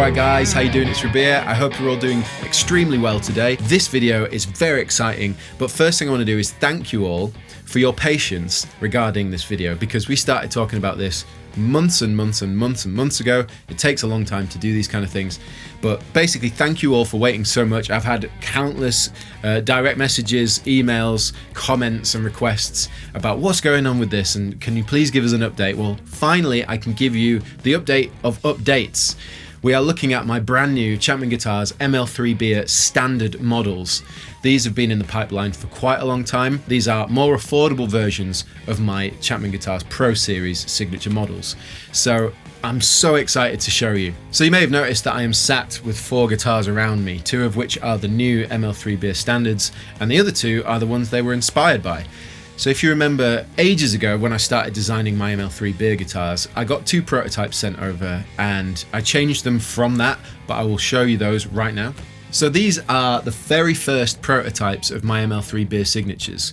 Alright guys, how you doing? It's Rabea. I hope you're all doing extremely well today. This video is very exciting, but first thing I want to do is thank you all for your patience regarding this video, because we started talking about this months and months and months and months ago. It takes a long time to do these kind of things, but basically thank you all for waiting so much. I've had countless direct messages, emails, comments and requests about what's going on with this and can you please give us an update. Well, finally I can give you the update of updates. We are looking at my brand new Chapman Guitars ML3BEA Standard models. These have been in the pipeline for quite a long time. These are more affordable versions of my Chapman Guitars Pro Series signature models. So I'm so excited to show you. So you may have noticed that I am sat with 4 guitars around me, 2 of which are the new ML3BEA Standards, and the other 2 are the ones they were inspired by. So if you remember ages ago when I started designing my ML3BEA guitars, I got 2 prototypes sent over and I changed them from that, but I will show you those right now. So these are the very first prototypes of my ML3BEA signatures,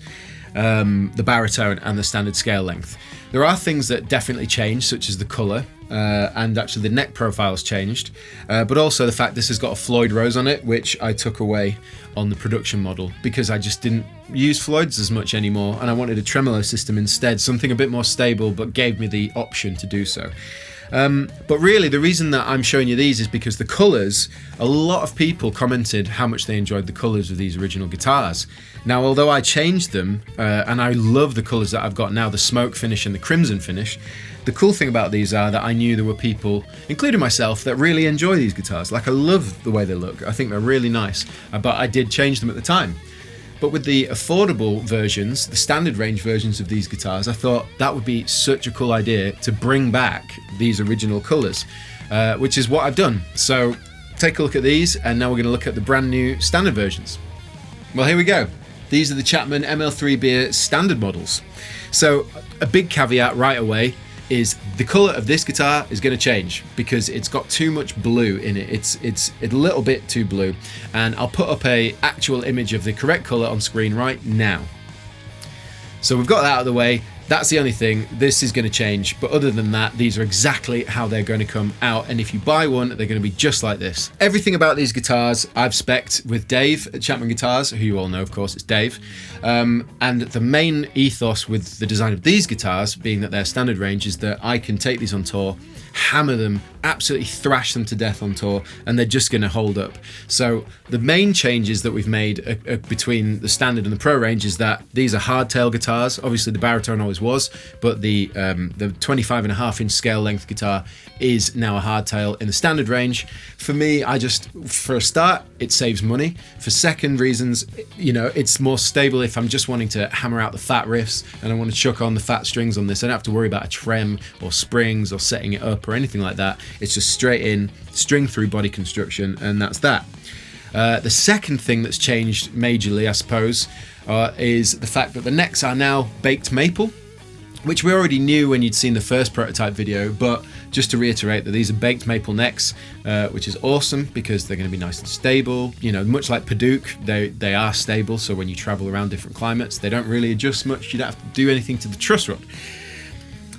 the baritone and the standard scale length. There are things that definitely changed, such as the colour, and actually the neck profile's changed, but also the fact this has got a Floyd rose on it, which I took away on the production model because I just didn't use Floyds as much anymore and I wanted a tremolo system instead, something a bit more stable, but gave me the option to do so. But really the reason that I'm showing you these is because the colours, a lot of people commented how much they enjoyed the colours of these original guitars. Now, although I changed them, and I love the colours that I've got now, the smoke finish and the crimson finish, the cool thing about these are that I knew there were people, including myself, that really enjoy these guitars. Like, I love the way they look. I think they're really nice, but I did change them at the time. But with the affordable versions, the standard range versions of these guitars, I thought that would be such a cool idea to bring back these original colours, which is what I've done. So take a look at these, and now we're going to look at the brand new standard versions. Well, here we go. These are the Chapman ML3BEA standard models. So a big caveat right away is the colour of this guitar is going to change because it's got too much blue in it. It's a little bit too blue, and I'll put up a actual image of the correct colour on screen right now. So we've got that out of the way. That's the only thing. This is going to change, but other than that, these are exactly how they're going to come out, and if you buy one, they're going to be just like this. Everything about these guitars I've spec'd with Dave at Chapman Guitars, who you all know, of course, it's Dave. And the main ethos with the design of these guitars, being that they're standard range, is that I can take these on tour, hammer them, absolutely thrash them to death on tour, and they're just going to hold up. So the main changes that we've made between the standard and the pro range is that these are hardtail guitars. Obviously the baritone always was, but the 25.5-inch scale length guitar is now a hardtail in the standard range. For me, for a start, it saves money. For second reasons, you know, it's more stable if I'm just wanting to hammer out the fat riffs and I want to chuck on the fat strings on this. I don't have to worry about a trem or springs or setting it up or anything like that. It's just straight in, string through body construction, and that's that. The second thing that's changed majorly, I suppose, is the fact that the necks are now baked maple, which we already knew when you'd seen the first prototype video, but just to reiterate that these are baked maple necks, which is awesome because they're going to be nice and stable. You know, much like Padauk, they are stable, so when you travel around different climates, they don't really adjust much. You don't have to do anything to the truss rod.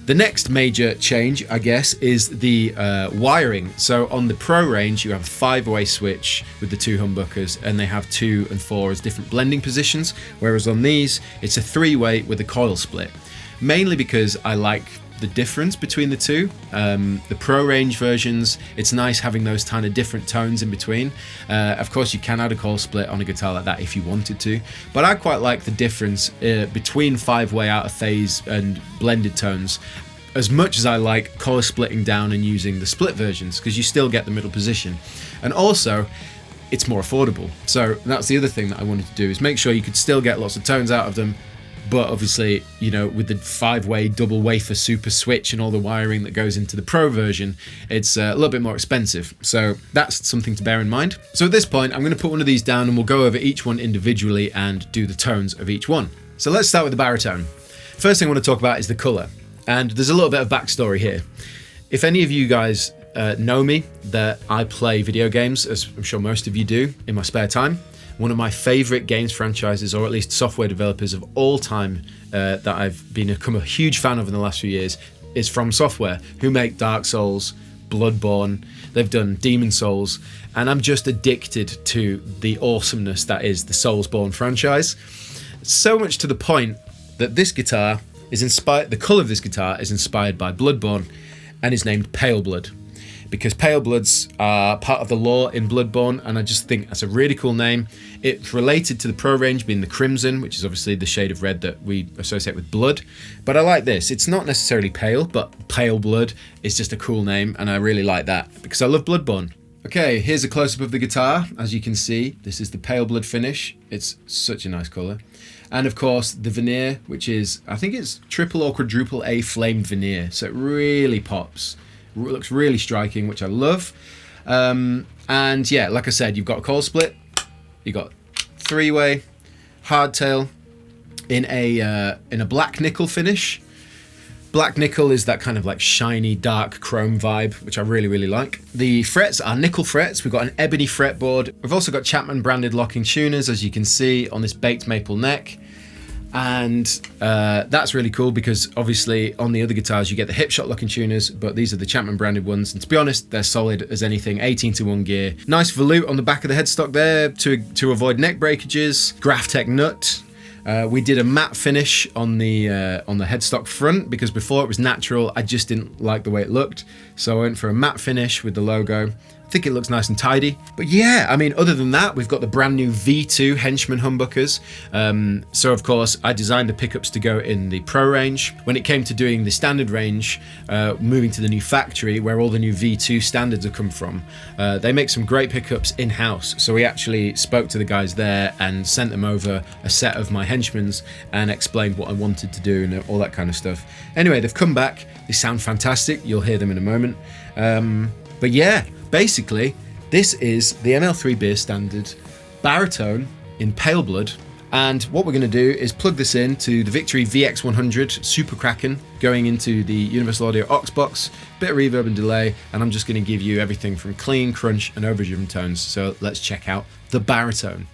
The next major change, I guess, is the wiring. So on the Pro range, you have a 5-way switch with the 2 humbuckers, and they have 2 and 4 as different blending positions, whereas on these, it's a 3-way with a coil split. Mainly because I like the difference between the two. The Pro range versions, it's nice having those kind of different tones in between. Of course, you can add a coil split on a guitar like that if you wanted to, but I quite like the difference between 5-way out of phase and blended tones, as much as I like coil splitting down and using the split versions, because you still get the middle position. And also, it's more affordable. So that's the other thing that I wanted to do, is make sure you could still get lots of tones out of them, but obviously, you know, with the 5-way double wafer super switch and all the wiring that goes into the Pro version, it's a little bit more expensive. So that's something to bear in mind. So at this point, I'm going to put one of these down and we'll go over each one individually and do the tones of each one. So let's start with the baritone. First thing I want to talk about is the colour. And there's a little bit of backstory here. If any of you guys know me, that I play video games, as I'm sure most of you do, in my spare time. One of my favourite games franchises, or at least software developers of all time, that I've become a huge fan of in the last few years, is From Software, who make Dark Souls, Bloodborne, they've done Demon Souls, and I'm just addicted to the awesomeness that is the Soulsborne franchise. So much to the point that this guitar is inspired, the colour of this guitar is inspired by Bloodborne and is named Pale Blood, because Pale Bloods are part of the lore in Bloodborne, and I just think that's a really cool name. It's related to the Pro range being the Crimson, which is obviously the shade of red that we associate with blood. But I like this. It's not necessarily pale, but Pale Blood is just a cool name, and I really like that because I love Bloodborne. Okay, here's a close-up of the guitar. As you can see, this is the Pale Blood finish. It's such a nice colour. And of course, the veneer, which is, I think it's triple or quadruple A flamed veneer. So it really pops. It looks really striking, which I love. And yeah, like I said, you've got a coil split. You've got three-way hardtail in a black nickel finish. Black nickel is that kind of like shiny, dark chrome vibe, which I really, really like. The frets are nickel frets. We've got an ebony fretboard. We've also got Chapman branded locking tuners, as you can see on this baked maple neck. And that's really cool because obviously on the other guitars you get the Hipshot locking tuners, but these are the Chapman branded ones. And to be honest, they're solid as anything. 18-to-1 gear. Nice volute on the back of the headstock there to avoid neck breakages. Graphtec nut. We did a matte finish on the headstock front because before it was natural. I just didn't like the way it looked, so I went for a matte finish with the logo. I think it looks nice and tidy. But yeah, I mean, other than that, we've got the brand new V2 Henchman humbuckers. So of course, I designed the pickups to go in the Pro range. When it came to doing the standard range, moving to the new factory where all the new V2 standards have come from, they make some great pickups in-house. So we actually spoke to the guys there and sent them over a set of my Henchmans and explained what I wanted to do and all that kind of stuff. Anyway, they've come back. They sound fantastic. You'll hear them in a moment. But yeah, basically, this is the ML3BEA Standard Baritone in Pale Blood. And what we're going to do is plug this in to the Victory VX100 Super Kraken going into the Universal Audio aux box, bit of reverb and delay, and I'm just going to give you everything from clean, crunch and overdriven tones. So let's check out the Baritone.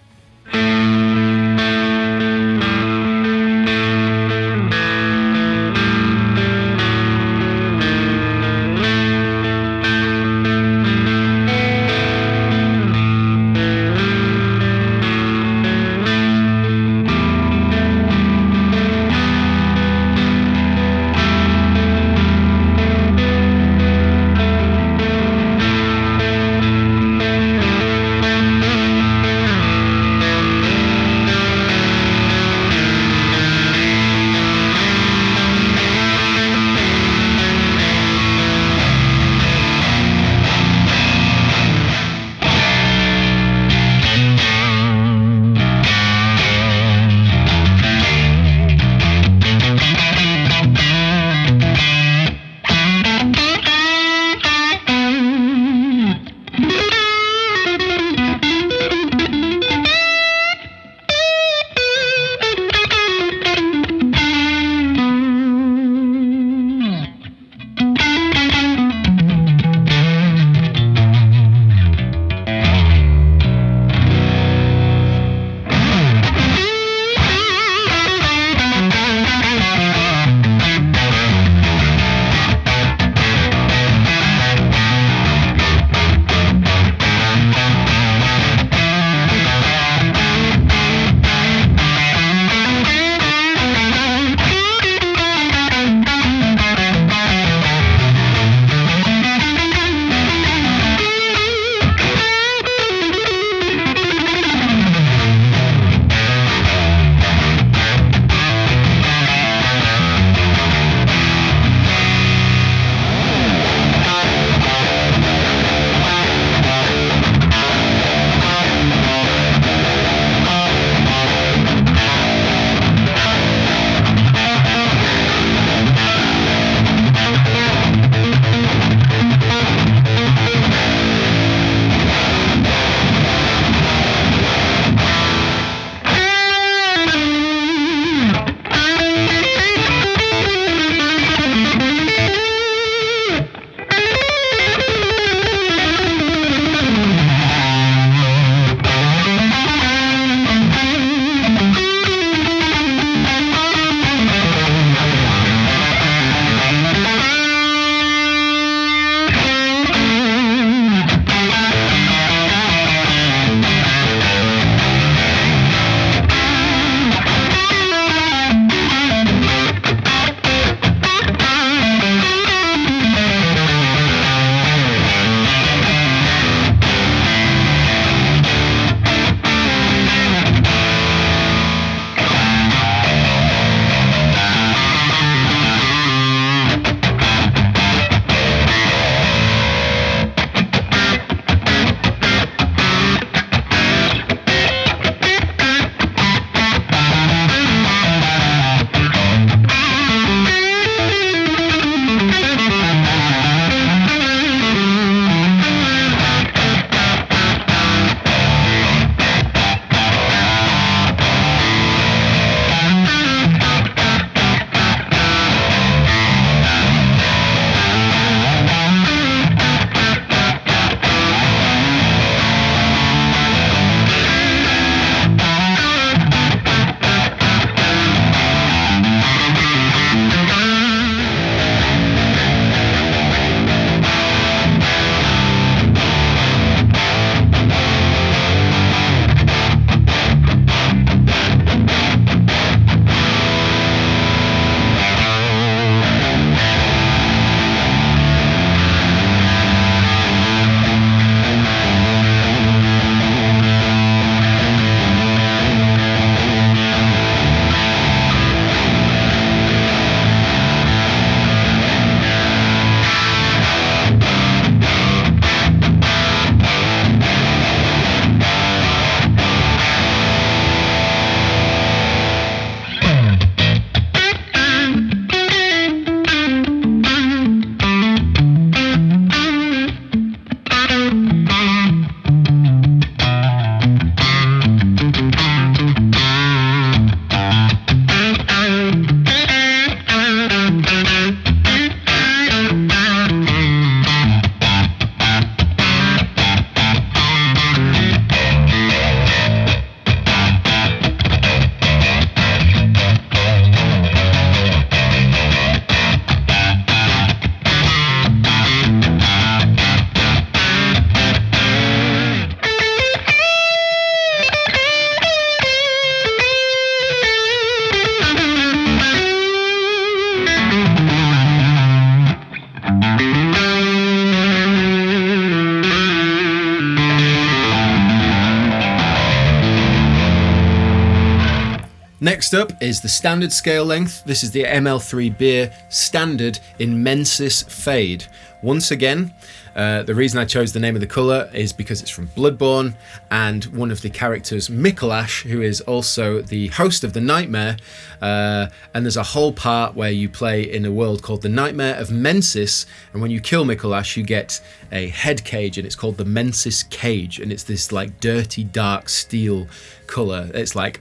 Next up is the standard scale length. This is the ML3BEA Standard in Mensis Fade. Once again, the reason I chose the name of the colour is because it's from Bloodborne, and one of the characters, Micolash, who is also the host of the Nightmare, and there's a whole part where you play in a world called the Nightmare of Mensis, and when you kill Micolash you get a head cage, and it's called the Mensis Cage, and it's this like dirty dark steel colour. It's like,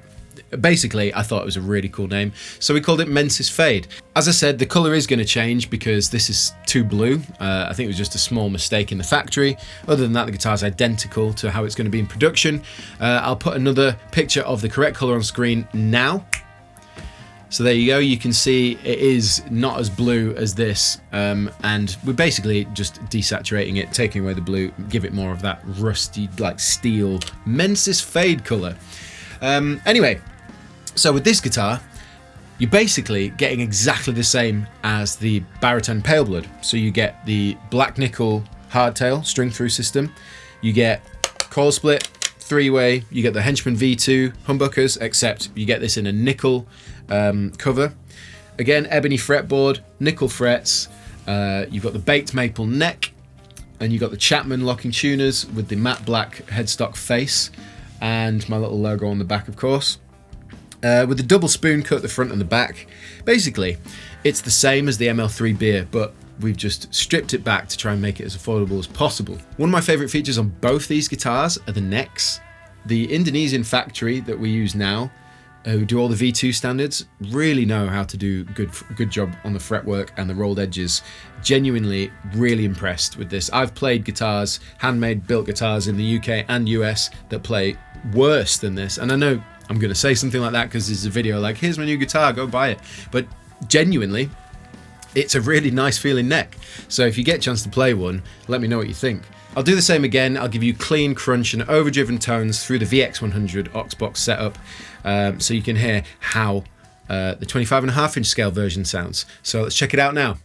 basically, I thought it was a really cool name, so we called it Mensis Fade. As I said, the colour is going to change because this is too blue. I think it was just a small mistake in the factory. Other than that, the guitar's identical to how it's going to be in production. I'll put another picture of the correct colour on screen now. So there you go, you can see it is not as blue as this, and we're basically just desaturating it, taking away the blue, give it more of that rusty, like steel Mensis Fade colour. Anyway, so with this guitar, you're basically getting exactly the same as the Baritone Pale Blood. So you get the black nickel hardtail string through system, you get coil split, three-way, you get the Henchman V2 humbuckers, except you get this in a nickel cover. Again, ebony fretboard, nickel frets, you've got the baked maple neck, and you've got the Chapman locking tuners with the matte black headstock face, and my little logo on the back, of course. With the double spoon cut the front and the back. Basically, it's the same as the ML3BEA, but we've just stripped it back to try and make it as affordable as possible. One of my favourite features on both these guitars are the necks. The Indonesian factory that we use now, who do all the V2 standards, really know how to do good job on the fretwork and the rolled edges. Genuinely really impressed with this. I've played guitars, handmade built guitars in the UK and US that play worse than this, and I know I'm going to say something like that because it's a video like, here's my new guitar, go buy it, but genuinely it's a really nice feeling neck. So if you get a chance to play one, let me know what you think. I'll do the same again. I'll give you clean crunch and overdriven tones through the VX100 Oxbox setup, so you can hear how the 25.5-inch scale version sounds. So let's check it out now.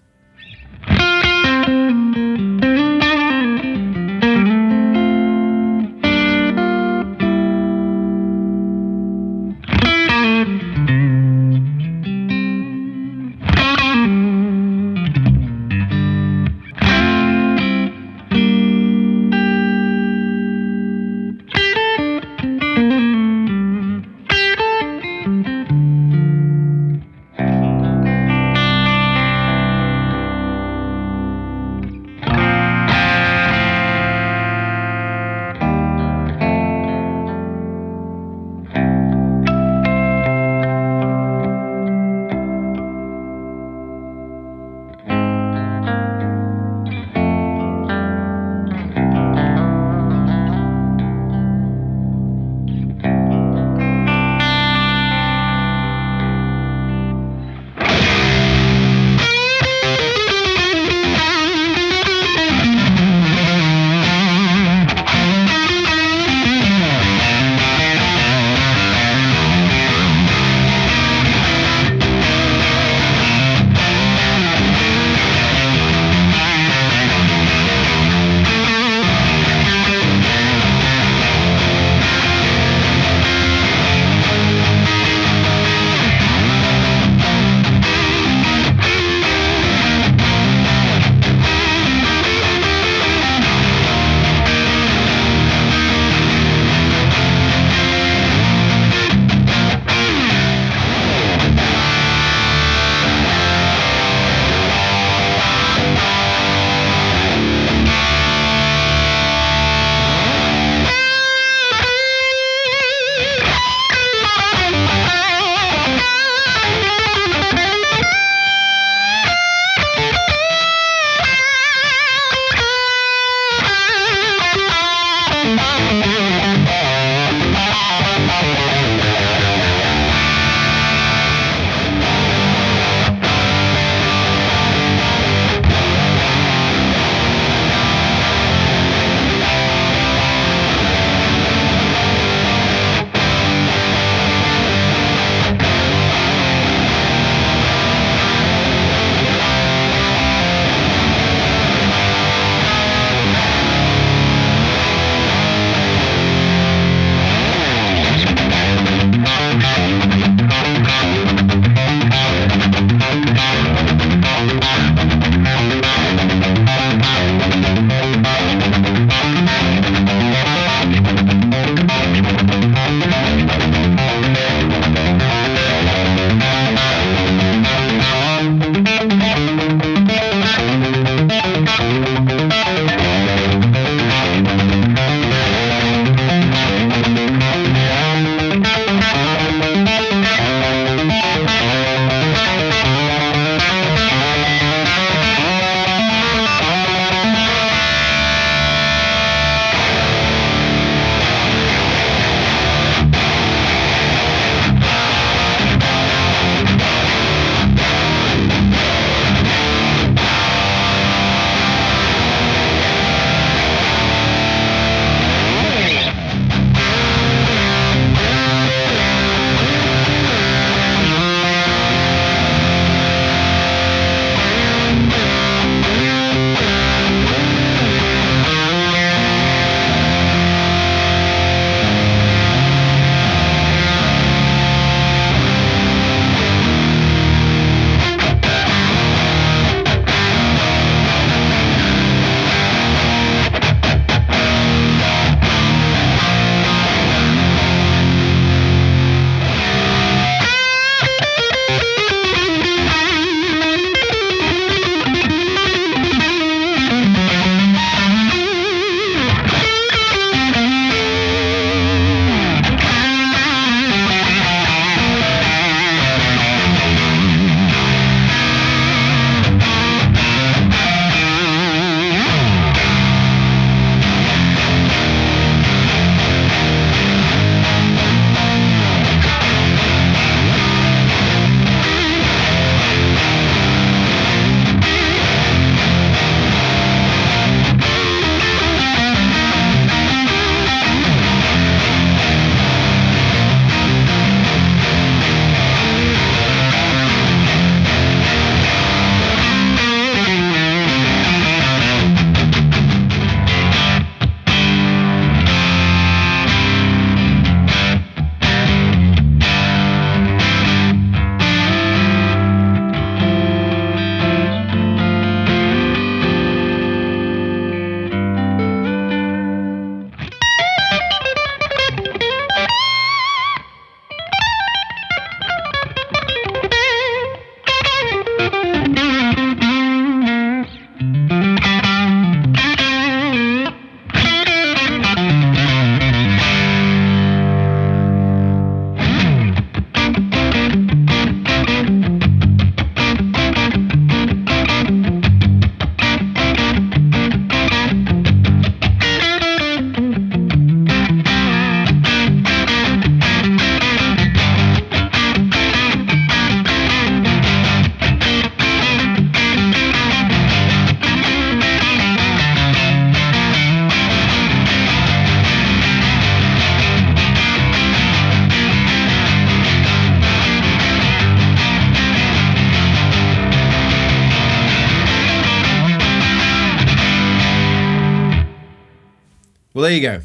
Well, there you go.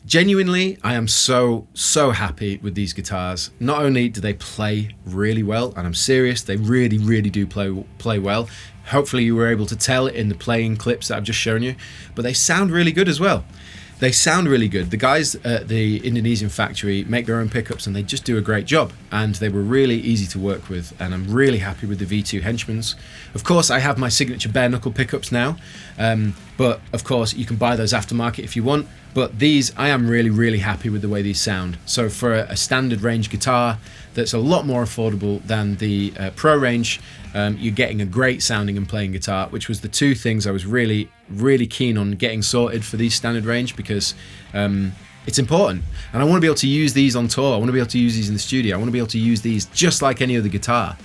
Genuinely, I am so happy with these guitars. Not only do they play really well, and I'm serious, they really do play well. Hopefully you were able to tell in the playing clips that I've just shown you, but they sound really good as well. They sound really good. The guys at the Indonesian factory make their own pickups and they just do a great job. And they were really easy to work with, and I'm really happy with the V2 Henchmans. Of course, I have my signature bare knuckle pickups now, but of course you can buy those aftermarket if you want. But these, I am really happy with the way these sound. So for a standard range guitar that's a lot more affordable than the Pro range, you're getting a great sounding and playing guitar, which was the two things I was really keen on getting sorted for these standard range, because it's important. And I want to be able to use these on tour. I want to be able to use these in the studio. I want to be able to use these just like any other guitar,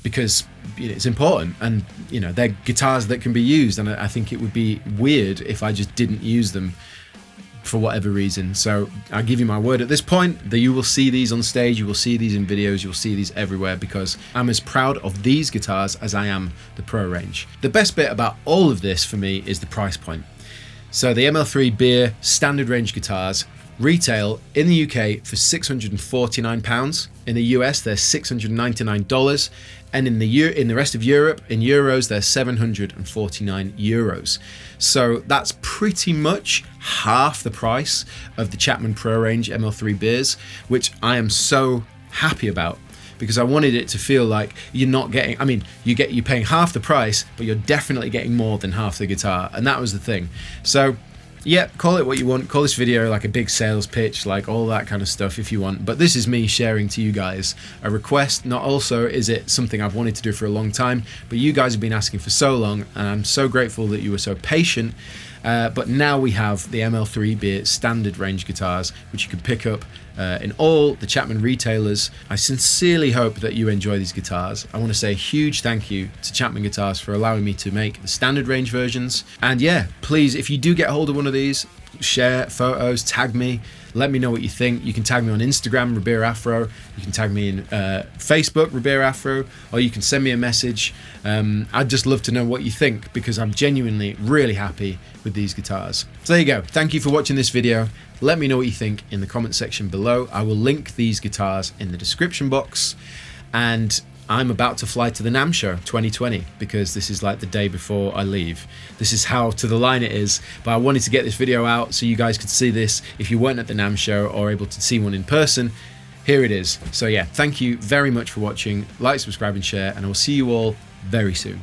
because it's important, and they're guitars that can be used, and I think it would be weird if I just didn't use them for whatever reason. So I give you my word at this point that you will see these on stage, you will see these in videos, you'll see these everywhere, because I'm as proud of these guitars as I am the Pro range. The best bit about all of this for me is the price point. So the ML3BEA standard range guitars retail in the UK for £649. In the US they're $699, and in the rest of Europe, in euros, they're 749 euros. So that's pretty much half the price of the Chapman Pro range ML3BEAs, which I am so happy about, because I wanted it to feel like you're not getting, you're paying half the price, but you're definitely getting more than half the guitar, and that was the thing. So yeah, call it what you want. Call this video like a big sales pitch, like all that kind of stuff if you want. But this is me sharing to you guys a request. Not also is it something I've wanted to do for a long time, but you guys have been asking for so long, and I'm so grateful that you were so patient. But now we have the ML3BEA standard range guitars, which you can pick up in all the Chapman retailers. I sincerely hope that you enjoy these guitars. I want to say a huge thank you to Chapman Guitars for allowing me to make the standard range versions. And yeah, please, if you do get hold of one of these, share photos, tag me, let me know what you think. You can tag me on Instagram, Rabea Afro. You can tag me in Facebook, Rabea Afro, or you can send me a message. I'd just love to know what you think, because I'm genuinely really happy with these guitars. So there you go. Thank you for watching this video. Let me know what you think in the comment section below. I will link these guitars in the description box, and I'm about to fly to the NAMM show 2020, because this is like the day before I leave. This is how to the line it is, but I wanted to get this video out so you guys could see this if you weren't at the NAMM show or able to see one in person. Here it is. So yeah, thank you very much for watching. Like, subscribe and share, and I will see you all very soon.